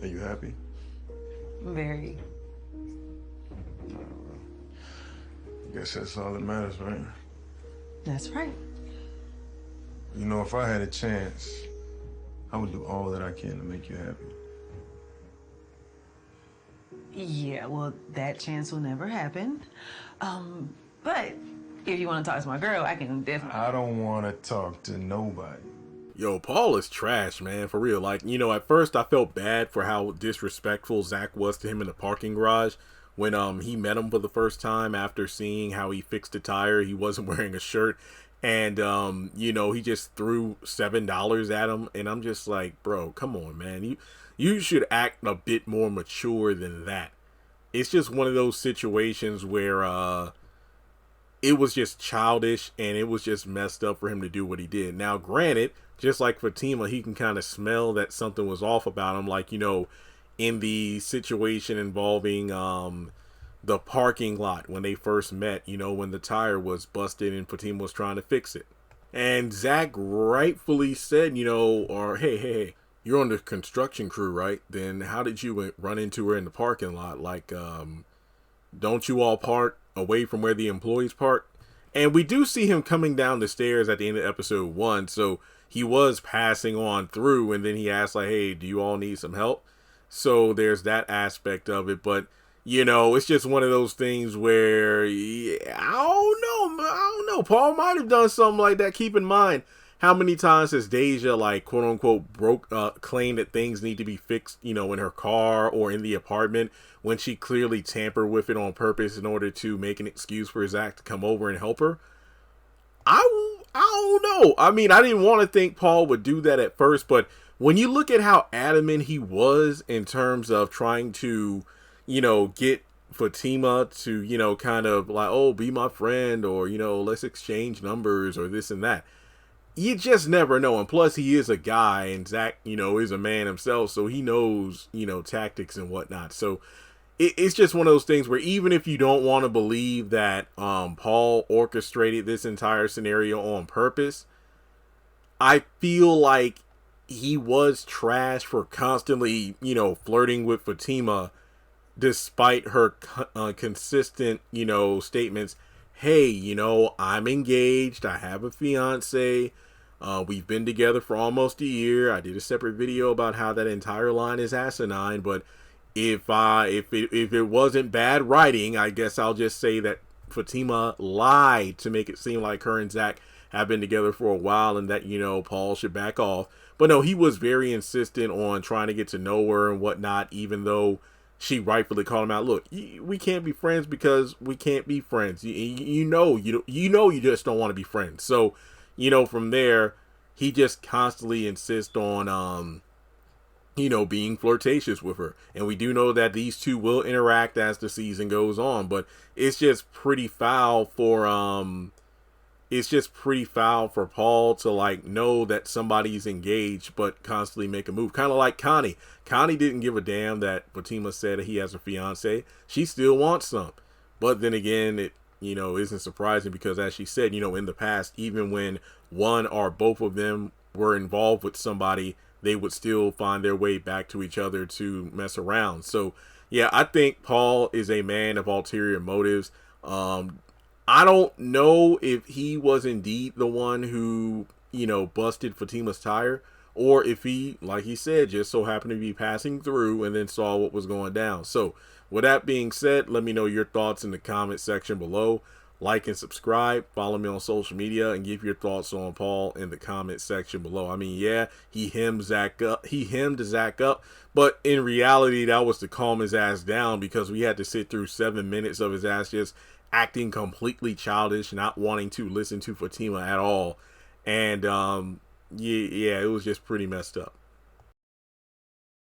Are you happy? Very. I guess that's all that matters, right? That's right. You know, if I had a chance, I would do all that I can to make you happy. Yeah, well, that chance will never happen. But if you want to talk to my girl, I can definitely. I don't want to talk to nobody. Yo, Paul is trash, man, for real. Like, you know, at first I felt bad for how disrespectful Zach was to him in the parking garage when he met him for the first time after seeing how he fixed the tire. He wasn't wearing a shirt, and you know, he just threw $7 at him, and I'm just like, bro, come on, man. You should act a bit more mature than that. It's just one of those situations where it was just childish and it was just messed up for him to do what he did. Now, granted, just like Fatima, he can kind of smell that something was off about him. Like, you know, in the situation involving the parking lot when they first met, you know, when the tire was busted and Fatima was trying to fix it. And Zach rightfully said, you know, or hey, you're on the construction crew, right? Then how did you run into her in the parking lot? Like, don't you all park away from where the employees park? And we do see him coming down the stairs at the end of episode 1, so he was passing on through, and then he asked, like, hey, do you all need some help? So there's that aspect of it, but, you know, it's just one of those things where, I don't know, Paul might have done something like that. Keep in mind, how many times has Deja, like, quote unquote, claimed that things need to be fixed, you know, in her car or in the apartment when she clearly tampered with it on purpose in order to make an excuse for Zach to come over and help her? I don't know. I mean, I didn't want to think Paul would do that at first, but when you look at how adamant he was in terms of trying to, you know, get Fatima to, you know, kind of like, oh, be my friend, or, you know, let's exchange numbers or this and that. You just never know. And plus, he is a guy, and Zach, you know, is a man himself, so he knows, you know, tactics and whatnot. So it's just one of those things where even if you don't want to believe that Paul orchestrated this entire scenario on purpose, I feel like he was trash for constantly, you know, flirting with Fatima despite her consistent, you know, statements. Hey, you know, I'm engaged. I have a fiance. We've been together for almost a year. I did a separate video about how that entire line is asinine, but if it wasn't bad writing, I guess I'll just say that Fatima lied to make it seem like her and Zach have been together for a while and that, you know, Paul should back off. But no, he was very insistent on trying to get to know her and whatnot, even though she rightfully called him out. Look, we can't be friends because we can't be friends. You know you just don't want to be friends. So, you know, from there, he just constantly insists on you know, being flirtatious with her. And we do know that these two will interact as the season goes on, but it's just pretty foul for Paul to, like, know that somebody's engaged but constantly make a move. Kind of like Connie. Connie didn't give a damn that Fatima said that he has a fiance. She still wants some. But then again, it, you know, isn't surprising because, as she said, you know, in the past, even when one or both of them were involved with somebody, they would still find their way back to each other to mess around. So, yeah, I think Paul is a man of ulterior motives. I don't know if he was indeed the one who, you know, busted Fatima's tire, or if he, like he said, just so happened to be passing through and then saw what was going down. So, with that being said, let me know your thoughts in the comment section below. Like and subscribe, follow me on social media, and give your thoughts on Paul in the comment section below. I mean, yeah, he hemmed Zach up, but in reality, that was to calm his ass down because we had to sit through 7 minutes of his ass just acting completely childish, not wanting to listen to Fatima at all. And yeah, it was just pretty messed up.